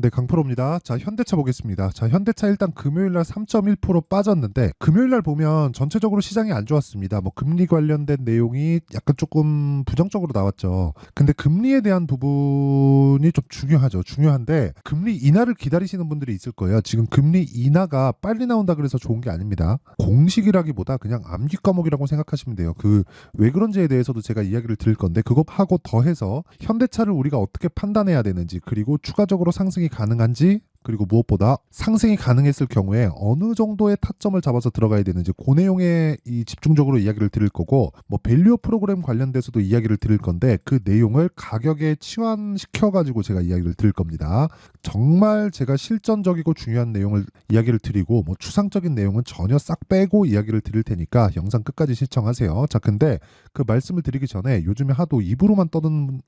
네, 강프로입니다. 자, 현대차 보겠습니다. 자, 현대차 일단 금요일날 3.1% 빠졌는데 금요일날 보면 전체적으로 시장이 안 좋았습니다. 뭐 금리 관련된 내용이 약간 조금 부정적으로 나왔죠. 근데 금리에 대한 부분이 좀 중요하죠. 중요한데 금리 인하를 기다리시는 분들이 있을 거예요. 지금 금리 인하가 빨리 나온다 그래서 좋은 게 아닙니다. 공식이라기보다 그냥 암기 과목이라고 생각하시면 돼요. 그 왜 그런지에 대해서도 제가 이야기를 드릴 건데 그거 하고 더해서 현대차를 우리가 어떻게 판단해야 되는지 그리고 추가적으로 상승이 가능한지 그리고 무엇보다 상승이 가능했을 경우에 어느 정도의 타점을 잡아서 들어가야 되는지 그 내용에 집중적으로 이야기를 드릴 거고 뭐 밸류어 프로그램 관련돼서도 이야기를 드릴 건데 그 내용을 가격에 치환시켜 가지고 제가 이야기를 드릴 겁니다. 정말 제가 실전적이고 중요한 내용을 이야기를 드리고 뭐 추상적인 내용은 전혀 싹 빼고 이야기를 드릴 테니까 영상 끝까지 시청하세요. 자, 근데 그 말씀을 드리기 전에 요즘에 하도 입으로만 떠드는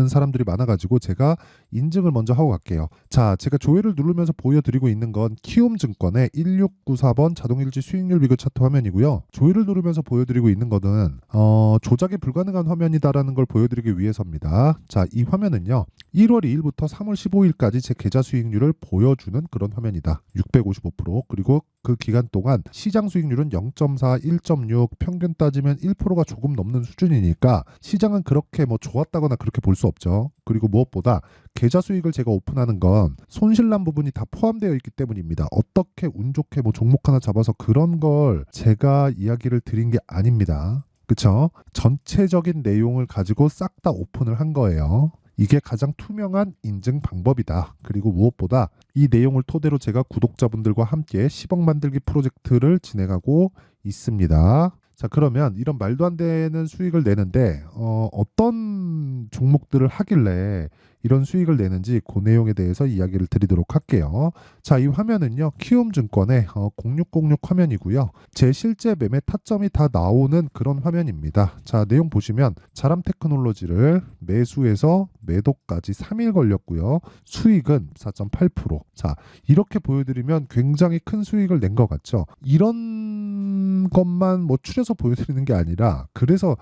사람들이 많아가지고 제가 인증을 먼저 하고 갈게요. 자, 제가 조회를 누르면서 보여드리고 있는 건 키움증권의 1694번 자동일지 수익률 비교 차트 화면이고요. 조회를 누르면서 보여드리고 있는 거는 조작이 불가능한 화면이다라는 걸 보여드리기 위해서입니다. 자, 이 화면은요 1월 2일부터 3월 15일까지 제 계좌 수익률을 보여주는 그런 화면이다. 655%. 그리고 그 기간 동안 시장 수익률은 0.4, 1.6, 평균 따지면 1%가 조금 넘는 수준이니까 시장은 그렇게 뭐 좋았다거나 그렇게 볼 수 없죠. 그리고 무엇보다 계좌 수익을 제가 오픈하는 건 손실난 부분이 다 포함되어 있기 때문입니다. 어떻게 운 좋게 뭐 종목 하나 잡아서 그런 걸 제가 이야기를 드린 게 아닙니다. 그쵸? 전체적인 내용을 가지고 싹 다 오픈을 한 거예요. 이게 가장 투명한 인증 방법이다. 그리고 무엇보다 이 내용을 토대로 제가 구독자분들과 함께 10억 만들기 프로젝트를 진행하고 있습니다. 자, 그러면 이런 말도 안 되는 수익을 내는데 어떤 종목들을 하길래 이런 수익을 내는지 그 내용에 대해서 이야기를 드리도록 할게요. 자, 이 화면은요 키움증권의 0606 화면이고요. 제 실제 매매 타점이 다 나오는 그런 화면입니다. 자, 내용 보시면 자람테크놀로지를 매수해서 매도까지 3일 걸렸고요. 수익은 4.8%. 자, 이렇게 보여드리면 굉장히 큰 수익을 낸 것 같죠. 이런 것만 뭐 추려서 보여드리는 게 아니라 그래서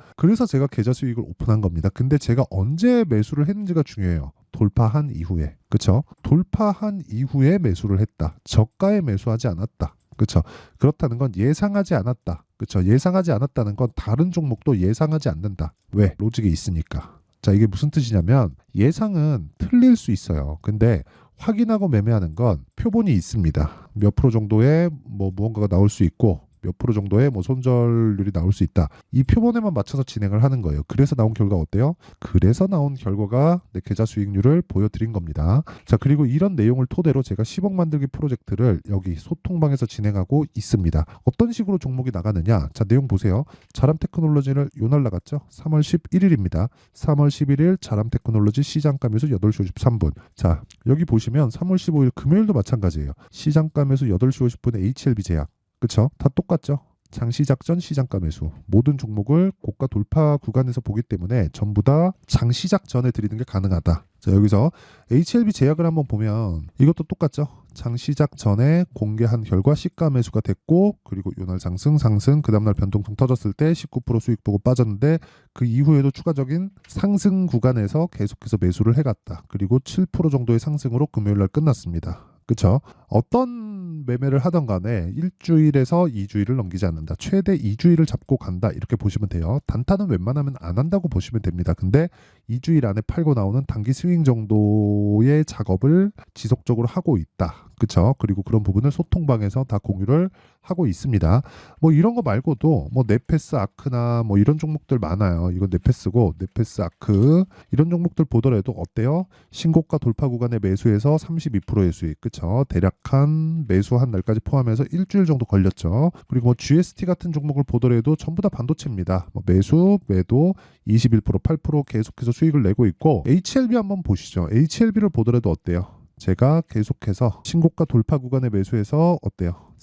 제가 계좌 수익을 오픈한 겁니다. 근데 제가 언제 매수를 했는지가 중요해요. 돌파한 이후에. 그쵸? 돌파한 이후에 매수를 했다. 저가에 매수하지 않았다. 그쵸? 그렇다는 건 예상하지 않았다. 그쵸? 예상하지 않았다는 건 다른 종목도 예상하지 않는다. 왜? 로직이 있으니까. 자, 이게 무슨 뜻이냐면 예상은 틀릴 수 있어요. 근데 확인하고 매매하는 건 표본이 있습니다. 몇 프로 정도의 뭐 무언가가 나올 수 있고 몇 프로 정도의 뭐 손절률이 나올 수 있다. 이 표본에만 맞춰서 진행을 하는 거예요. 그래서 나온 결과 어때요? 그래서 나온 결과가 내 계좌 수익률을 보여드린 겁니다. 자, 그리고 이런 내용을 토대로 제가 10억 만들기 프로젝트를 여기 소통방에서 진행하고 있습니다. 어떤 식으로 종목이 나가느냐? 자, 내용 보세요. 자람테크놀로지를 요날 나갔죠? 3월 11일입니다. 3월 11일 자람테크놀로지 시장가 매수 8시 53분. 자, 여기 보시면 3월 15일 금요일도 마찬가지예요. 시장가 매수 8시 50분에 HLB 제약. 그쵸? 다 똑같죠? 장시작 전 시장가 매수. 모든 종목을 고가 돌파 구간에서 보기 때문에 전부 다 장시작 전에 드리는 게 가능하다. 자, 여기서 HLB 제약을 한번 보면 이것도 똑같죠? 장시작 전에 공개한 결과 시가 매수가 됐고 그리고 요날 상승 그 다음날 변동성 터졌을 때 19% 수익 보고 빠졌는데 그 이후에도 추가적인 상승 구간에서 계속해서 매수를 해갔다. 그리고 7% 정도의 상승으로 금요일날 끝났습니다. 그쵸? 어떤 매매를 하던 간에 일주일에서 2주일을 넘기지 않는다. 최대 2주일을 잡고 간다. 이렇게 보시면 돼요. 단타는 웬만하면 안 한다고 보시면 됩니다. 근데 2주일 안에 팔고 나오는 단기 스윙 정도의 작업을 지속적으로 하고 있다. 그쵸? 그리고 그런 부분을 소통방에서 다 공유를 하고 있습니다. 뭐 이런 거 말고도 뭐 네페스 아크나 뭐 이런 종목들 많아요. 이건 네페스고 네페스 아크 이런 종목들 보더라도 어때요? 신고가 돌파 구간에 매수해서 32%의 수익. 그쵸? 대략 한 매수한 날까지 포함해서 일주일 정도 걸렸죠. 그리고 뭐 GST 같은 종목을 보더라도 전부 다 반도체입니다. 뭐 매수, 매도 21%, 8% 계속해서 수익을 내고 있고 HLB 한번 보시죠. HLB를 보더라도 어때요? 제가 계속해서 신고가 돌파 구간에 매수해서 어때요?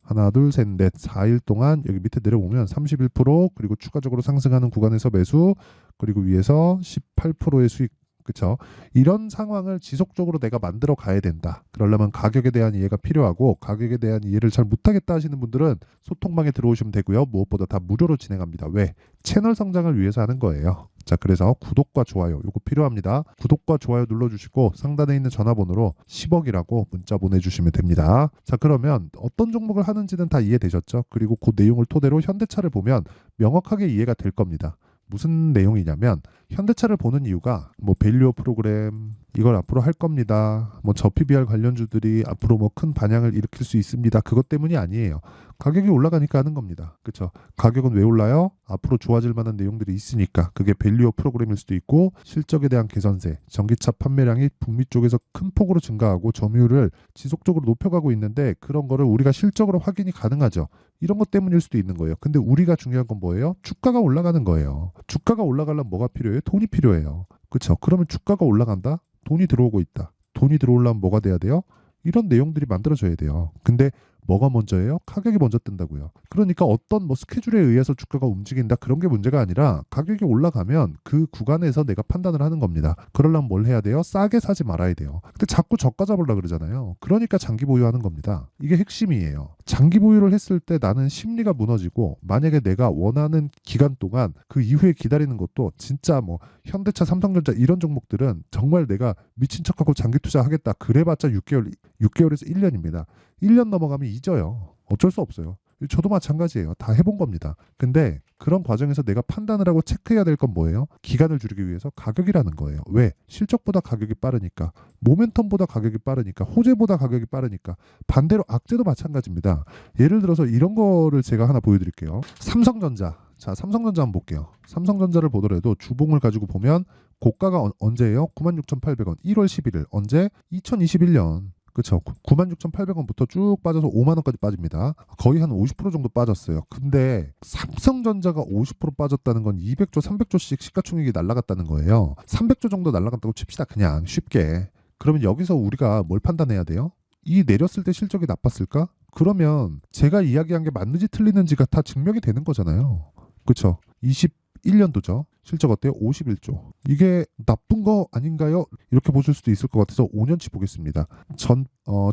하나, 둘, 셋, 넷, 4일 동안 여기 밑에 내려보면 31% 그리고 추가적으로 상승하는 구간에서 매수 그리고 위에서 18%의 수익. 그쵸? 이런 상황을 지속적으로 내가 만들어 가야 된다. 그러려면 가격에 대한 이해가 필요하고 가격에 대한 이해를 잘 못하겠다 하시는 분들은 소통방에 들어오시면 되고요. 무엇보다 다 무료로 진행합니다. 왜? 채널 성장을 위해서 하는 거예요. 자, 그래서 구독과 좋아요 요거 필요합니다. 구독과 좋아요 눌러주시고 상단에 있는 전화번호로 10억이라고 문자 보내주시면 됩니다. 자, 그러면 어떤 종목을 하는지는 다 이해되셨죠? 그리고 그 내용을 토대로 현대차를 보면 명확하게 이해가 될 겁니다. 무슨 내용이냐면 현대차를 보는 이유가 뭐 밸류어 프로그램 이걸 앞으로 할 겁니다. 뭐 저 PBR 관련주들이 앞으로 뭐 큰 반향을 일으킬 수 있습니다. 그것 때문이 아니에요. 가격이 올라가니까 하는 겁니다. 그렇죠? 가격은 왜 올라요? 앞으로 좋아질 만한 내용들이 있으니까. 그게 밸류어 프로그램일 수도 있고 실적에 대한 개선세, 전기차 판매량이 북미 쪽에서 큰 폭으로 증가하고 점유율을 지속적으로 높여가고 있는데 그런 거를 우리가 실적으로 확인이 가능하죠. 이런 것 때문일 수도 있는 거예요. 근데 우리가 중요한 건 뭐예요? 주가가 올라가는 거예요. 주가가 올라가려면 뭐가 필요해요? 돈이 필요해요. 그렇죠? 그러면 주가가 올라간다? 돈이 들어오고 있다. 돈이 들어오려면 뭐가 돼야 돼요? 이런 내용들이 만들어져야 돼요. 근데 뭐가 먼저예요? 가격이 먼저 뜬다고요. 그러니까 어떤 뭐 스케줄에 의해서 주가가 움직인다 그런 게 문제가 아니라 가격이 올라가면 그 구간에서 내가 판단을 하는 겁니다. 그러려면 뭘 해야 돼요? 싸게 사지 말아야 돼요. 근데 자꾸 저가 잡으려고 그러잖아요. 그러니까 장기 보유하는 겁니다. 이게 핵심이에요. 장기 보유를 했을 때 나는 심리가 무너지고 만약에 내가 원하는 기간 동안 그 이후에 기다리는 것도 진짜 뭐 현대차, 삼성전자 이런 종목들은 정말 내가 미친 척하고 장기 투자하겠다. 그래봤자 6개월에서 1년입니다. 1년 넘어가면 잊어요. 어쩔 수 없어요. 저도 마찬가지예요. 다 해본 겁니다. 근데 그런 과정에서 내가 판단을 하고 체크해야 될 건 뭐예요? 기간을 줄이기 위해서 가격이라는 거예요. 왜? 실적보다 가격이 빠르니까, 모멘텀보다 가격이 빠르니까, 호재보다 가격이 빠르니까. 반대로 악재도 마찬가지입니다. 예를 들어서 이런 거를 제가 하나 보여드릴게요. 삼성전자. 자, 삼성전자 한번 볼게요. 삼성전자를 보더라도 주봉을 가지고 보면 고가가 언제예요? 96,800원. 1월 11일. 언제? 2021년. 그렇죠. 96,800원부터 쭉 빠져서 5만 원까지 빠집니다. 거의 한 50% 정도 빠졌어요. 근데 삼성전자가 50% 빠졌다는 건 200조, 300조씩 시가총액이 날아갔다는 거예요. 300조 정도 날아갔다고 칩시다. 그냥 쉽게. 그러면 여기서 우리가 뭘 판단해야 돼요? 이 내렸을 때 실적이 나빴을까? 그러면 제가 이야기한 게 맞는지 틀리는지가 다 증명이 되는 거잖아요. 그렇죠. 21년도죠. 실적 어때요? 51조. 이게 나쁜 거 아닌가요? 이렇게 보실 수도 있을 것 같아서 5년치 보겠습니다.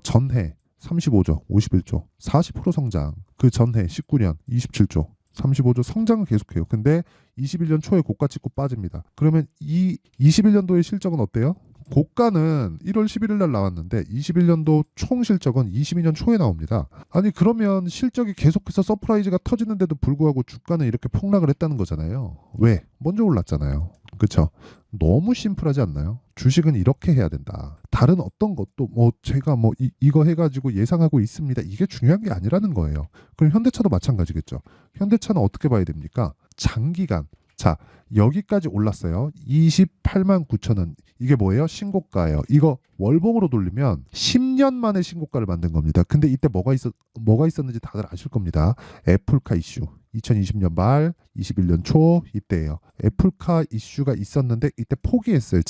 전해 35조, 51조, 40% 성장. 그 전해 19년 27조, 35조 성장은 계속해요. 근데 21년 초에 고가 찍고 빠집니다. 그러면 이 21년도의 실적은 어때요? 고가는 1월 11일 날 나왔는데 21년도 총 실적은 22년 초에 나옵니다. 아니 그러면 실적이 계속해서 서프라이즈가 터지는데도 불구하고 주가는 이렇게 폭락을 했다는 거잖아요. 왜? 먼저 올랐잖아요. 그렇죠? 너무 심플하지 않나요? 주식은 이렇게 해야 된다. 다른 어떤 것도 뭐 제가 뭐 이거 해가지고 예상하고 있습니다. 이게 중요한 게 아니라는 거예요. 그럼 현대차도 마찬가지겠죠. 현대차는 어떻게 봐야 됩니까? 장기간. 자, 여기까지 올랐어요. 28만 9천 원. 이게 뭐예요? 신고가예요. 이거 월봉으로 돌리면 10년 만에 신고가를 만든 겁니다. 근데 이때 뭐가 있었는지 다들 아실 겁니다. 애플카 이슈. 2020년 말, 21년 초 이때예요. 애플카 이슈가 있었는데 이때 포기했어요.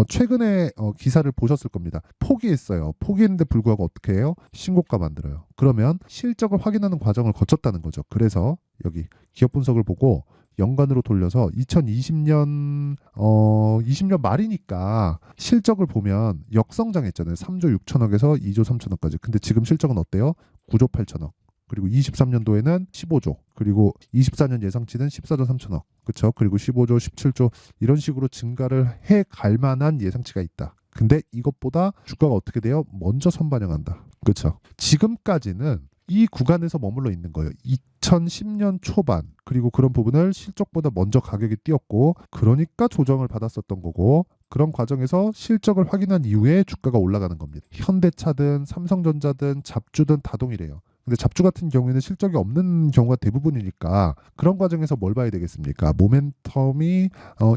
최근에 기사를 보셨을 겁니다. 포기했어요. 포기했는데 불구하고 어떻게 해요? 신고가 만들어요. 그러면 실적을 확인하는 과정을 거쳤다는 거죠. 그래서 여기 기업 분석을 보고 연간으로 돌려서 2020년 20년 말이니까 실적을 보면 역성장했잖아요. 3조 6천억에서 2조 3천억까지. 근데 지금 실적은 어때요? 9조 8천억. 그리고 23년도에는 15조. 그리고 24년 예상치는 14조 3천억. 그렇죠? 그리고 15조, 17조 이런 식으로 증가를 해 갈 만한 예상치가 있다. 근데 이것보다 주가가 어떻게 돼요? 먼저 선반영한다. 그렇죠? 지금까지는 이 구간에서 머물러 있는 거예요. 2010년 초반 그리고 그런 부분을 실적보다 먼저 가격이 뛰었고 그러니까 조정을 받았었던 거고 그런 과정에서 실적을 확인한 이후에 주가가 올라가는 겁니다. 현대차든 삼성전자든 잡주든 다 동일해요. 근데 잡주 같은 경우에는 실적이 없는 경우가 대부분이니까 그런 과정에서 뭘 봐야 되겠습니까? 모멘텀이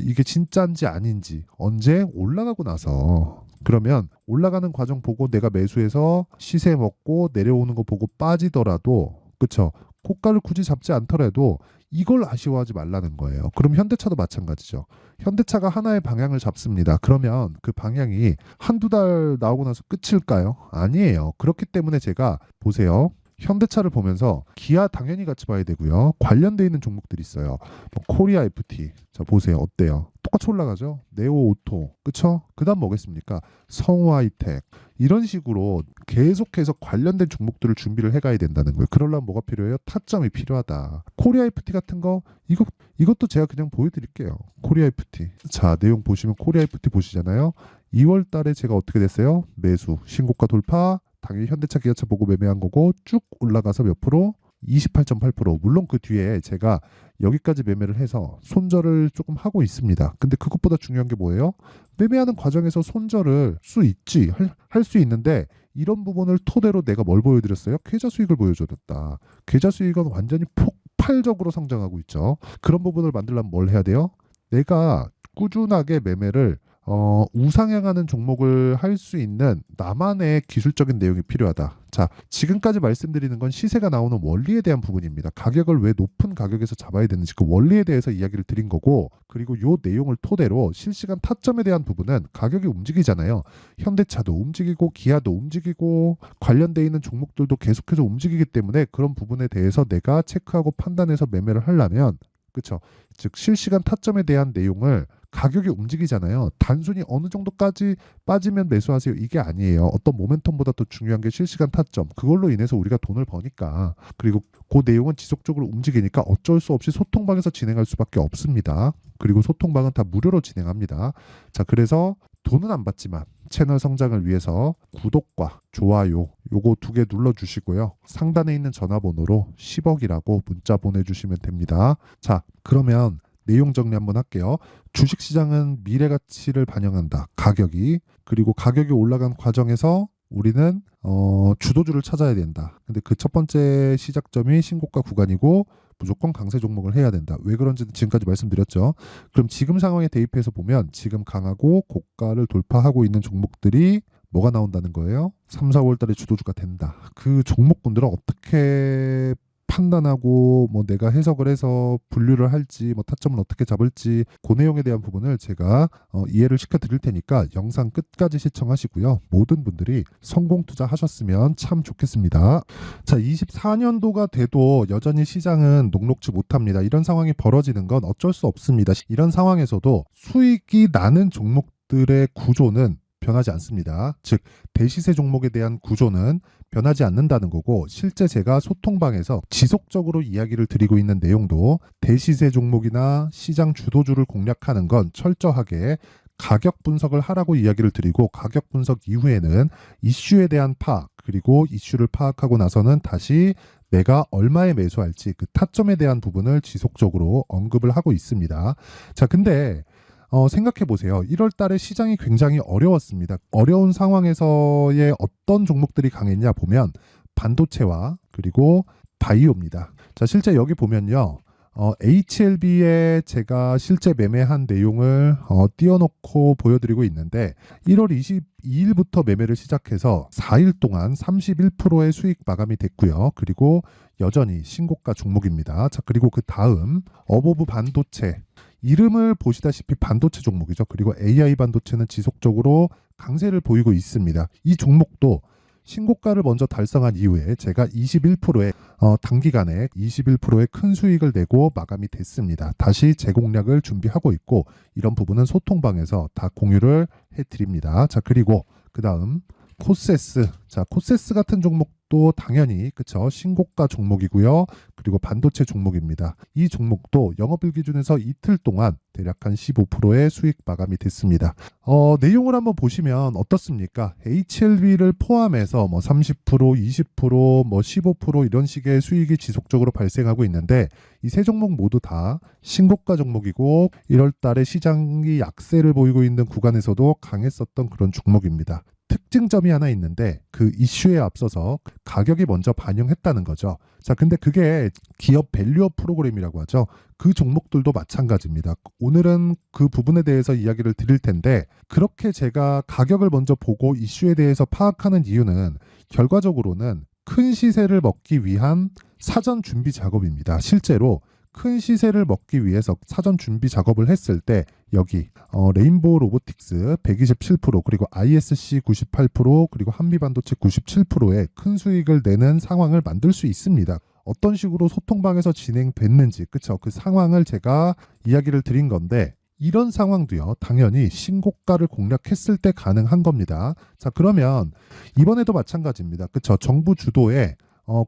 이게 진짜인지 아닌지 언제 올라가고 나서 그러면 올라가는 과정 보고 내가 매수해서 시세 먹고 내려오는 거 보고 빠지더라도 그쵸? 고가를 굳이 잡지 않더라도 이걸 아쉬워하지 말라는 거예요. 그럼 현대차도 마찬가지죠. 현대차가 하나의 방향을 잡습니다. 그러면 그 방향이 한두 달 나오고 나서 끝일까요? 아니에요. 그렇기 때문에 제가 보세요. 현대차를 보면서 기아 당연히 같이 봐야 되고요. 관련돼 있는 종목들이 있어요. 뭐 코리아 FT. 자, 보세요. 어때요? 똑같이 올라가죠? 네오 오토. 그쵸? 그다음 뭐겠습니까? 성우 하이텍. 이런 식으로 계속해서 관련된 종목들을 준비를 해가야 된다는 거예요. 그러려면 뭐가 필요해요? 타점이 필요하다. 코리아 FT 같은 거 이것도 제가 그냥 보여드릴게요. 코리아 FT. 자, 내용 보시면 코리아 FT 보시잖아요. 2월 달에 제가 어떻게 됐어요? 매수, 신고가 돌파, 당연히 현대차, 기아차 보고 매매한 거고 쭉 올라가서 몇 프로? 28.8%. 물론 그 뒤에 제가 여기까지 매매를 해서 손절을 조금 하고 있습니다. 근데 그것보다 중요한 게 뭐예요? 매매하는 과정에서 손절을 할 수 있는데 이런 부분을 토대로 내가 뭘 보여드렸어요? 계좌 수익을 보여줬다. 계좌 수익은 완전히 폭발적으로 성장하고 있죠. 그런 부분을 만들려면 뭘 해야 돼요? 내가 꾸준하게 매매를 우상향하는 종목을 할 수 있는 나만의 기술적인 내용이 필요하다. 자, 지금까지 말씀드리는 건 시세가 나오는 원리에 대한 부분입니다. 가격을 왜 높은 가격에서 잡아야 되는지 그 원리에 대해서 이야기를 드린 거고, 그리고 요 내용을 토대로 실시간 타점에 대한 부분은 가격이 움직이잖아요. 현대차도 움직이고 기아도 움직이고 관련돼 있는 종목들도 계속해서 움직이기 때문에 그런 부분에 대해서 내가 체크하고 판단해서 매매를 하려면, 그렇죠? 즉 실시간 타점에 대한 내용을 가격이 움직이잖아요. 단순히 어느 정도까지 빠지면 매수하세요. 이게 아니에요. 어떤 모멘텀보다 더 중요한 게 실시간 타점. 그걸로 인해서 우리가 돈을 버니까. 그리고 그 내용은 지속적으로 움직이니까 어쩔 수 없이 소통방에서 진행할 수밖에 없습니다. 그리고 소통방은 다 무료로 진행합니다. 자, 그래서 돈은 안 받지만 채널 성장을 위해서 구독과 좋아요 요거 2개 눌러주시고요. 상단에 있는 전화번호로 10억이라고 문자 보내주시면 됩니다. 자, 그러면 내용 정리 한번 할게요. 주식시장은 미래 가치를 반영한다. 가격이. 그리고 가격이 올라간 과정에서 우리는 주도주를 찾아야 된다. 근데 그 첫 번째 시작점이 신고가 구간이고 무조건 강세 종목을 해야 된다. 왜 그런지는 지금까지 말씀드렸죠. 그럼 지금 상황에 대입해서 보면 지금 강하고 고가를 돌파하고 있는 종목들이 뭐가 나온다는 거예요? 3, 4월 달에 주도주가 된다. 그 종목군들은 어떻게 판단하고 뭐 내가 해석을 해서 분류를 할지 뭐 타점은 어떻게 잡을지 그 내용에 대한 부분을 제가 이해를 시켜 드릴 테니까 영상 끝까지 시청하시고요. 모든 분들이 성공 투자하셨으면 참 좋겠습니다. 자, 24년도가 돼도 여전히 시장은 녹록지 못합니다. 이런 상황이 벌어지는 건 어쩔 수 없습니다. 이런 상황에서도 수익이 나는 종목들의 구조는 변하지 않습니다. 즉 대시세 종목에 대한 구조는 변하지 않는다는 거고, 실제 제가 소통방에서 지속적으로 이야기를 드리고 있는 내용도 대시세 종목이나 시장 주도주를 공략하는 건 철저하게 가격 분석을 하라고 이야기를 드리고, 가격 분석 이후에는 이슈에 대한 파악, 그리고 이슈를 파악하고 나서는 다시 내가 얼마에 매수할지 그 타점에 대한 부분을 지속적으로 언급을 하고 있습니다. 자, 근데 생각해 보세요. 1월 달에 시장이 굉장히 어려웠습니다. 어려운 상황에서의 어떤 종목들이 강했냐 보면 반도체와 그리고 바이오입니다. 자, 실제 여기 보면요. HLB에 제가 실제 매매한 내용을 띄워놓고 보여드리고 있는데 1월 22일부터 매매를 시작해서 4일 동안 31%의 수익 마감이 됐고요. 그리고 여전히 신고가 종목입니다. 자, 그리고 그 다음 어보브 반도체, 이름을 보시다시피 반도체 종목이죠. 그리고 AI 반도체는 지속적으로 강세를 보이고 있습니다. 이 종목도 신고가를 먼저 달성한 이후에 제가 21%의 단기간에 21%의 큰 수익을 내고 마감이 됐습니다. 다시 재공략을 준비하고 있고, 이런 부분은 소통방에서 다 공유를 해드립니다. 자, 그리고 그 다음 코세스. 자, 코세스 같은 종목도 당연히 그쵸, 신고가 종목이고요. 그리고 반도체 종목입니다. 이 종목도 영업일 기준에서 이틀 동안 대략 한 15%의 수익 마감이 됐습니다. 내용을 한번 보시면 어떻습니까? HLB를 포함해서 뭐 30%, 20%, 뭐 15% 이런 식의 수익이 지속적으로 발생하고 있는데, 이 세 종목 모두 다 신고가 종목이고 1월 달에 시장이 약세를 보이고 있는 구간에서도 강했었던 그런 종목입니다. 특징점이 하나 있는데 그 이슈에 앞서서 가격이 먼저 반영했다는 거죠. 자, 근데 그게 기업 밸류업 프로그램이라고 하죠. 그 종목들도 마찬가지입니다. 오늘은 그 부분에 대해서 이야기를 드릴 텐데, 그렇게 제가 가격을 먼저 보고 이슈에 대해서 파악하는 이유는 결과적으로는 큰 시세를 먹기 위한 사전 준비 작업입니다. 실제로 큰 시세를 먹기 위해서 사전 준비 작업을 했을 때 여기 레인보우 로보틱스 127% 그리고 ISC 98% 그리고 한미반도체 97%의 큰 수익을 내는 상황을 만들 수 있습니다. 어떤 식으로 소통방에서 진행됐는지 그쵸? 그 상황을 제가 이야기를 드린 건데 이런 상황도요 당연히 신고가를 공략했을 때 가능한 겁니다. 자 그러면 이번에도 마찬가지입니다. 그쵸? 정부 주도의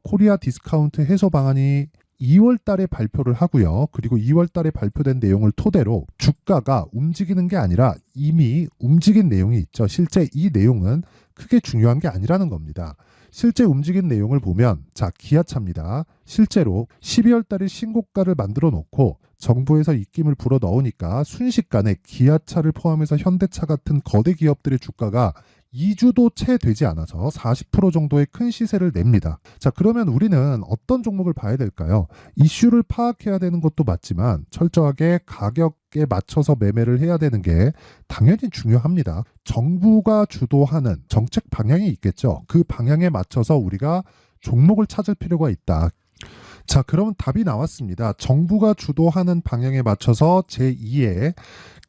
코리아 디스카운트 해소 방안이 2월 달에 발표를 하고요. 그리고 2월 달에 발표된 내용을 토대로 주가가 움직이는 게 아니라 이미 움직인 내용이 있죠. 실제 이 내용은 크게 중요한 게 아니라는 겁니다. 실제 움직인 내용을 보면 자 기아차입니다. 실제로 12월 달에 신고가를 만들어 놓고 정부에서 입김을 불어 넣으니까 순식간에 기아차를 포함해서 현대차 같은 거대 기업들의 주가가 2주도 채 되지 않아서 40% 정도의 큰 시세를 냅니다. 자, 그러면 우리는 어떤 종목을 봐야 될까요? 이슈를 파악해야 되는 것도 맞지만 철저하게 가격에 맞춰서 매매를 해야 되는 게 당연히 중요합니다. 정부가 주도하는 정책 방향이 있겠죠. 그 방향에 맞춰서 우리가 종목을 찾을 필요가 있다. 자, 그러면 답이 나왔습니다. 정부가 주도하는 방향에 맞춰서 제2의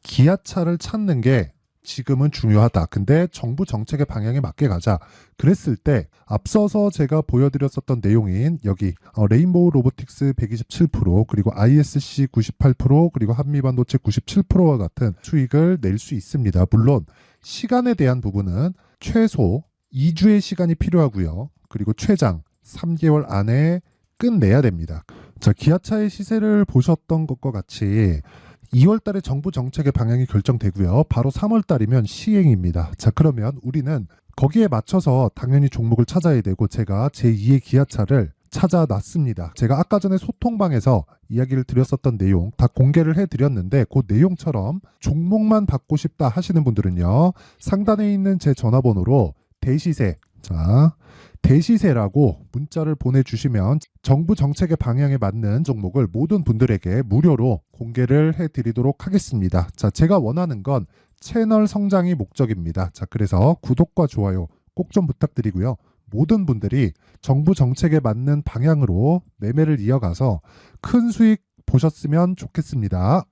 기아차를 찾는 게 지금은 중요하다. 근데 정부 정책의 방향에 맞게 가자. 그랬을 때 앞서서 제가 보여드렸었던 내용인 여기 레인보우 로보틱스 127% 그리고 ISC 98% 그리고 한미반도체 97%와 같은 수익을 낼 수 있습니다. 물론 시간에 대한 부분은 최소 2주의 시간이 필요하고요. 그리고 최장 3개월 안에 끝내야 됩니다. 자, 기아차의 시세를 보셨던 것과 같이 2월 달에 정부 정책의 방향이 결정되고요. 바로 3월 달이면 시행입니다. 자, 그러면 우리는 거기에 맞춰서 당연히 종목을 찾아야 되고 제가 제2의 기아차를 찾아놨습니다. 제가 아까 전에 소통방에서 이야기를 드렸었던 내용 다 공개를 해드렸는데 그 내용처럼 종목만 받고 싶다 하시는 분들은요. 상단에 있는 제 전화번호로 대시세 대시세라고 문자를 보내주시면 정부 정책의 방향에 맞는 종목을 모든 분들에게 무료로 공개를 해드리도록 하겠습니다. 자, 제가 원하는 건 채널 성장이 목적입니다. 자, 그래서 구독과 좋아요 꼭 좀 부탁드리고요. 모든 분들이 정부 정책에 맞는 방향으로 매매를 이어가서 큰 수익 보셨으면 좋겠습니다.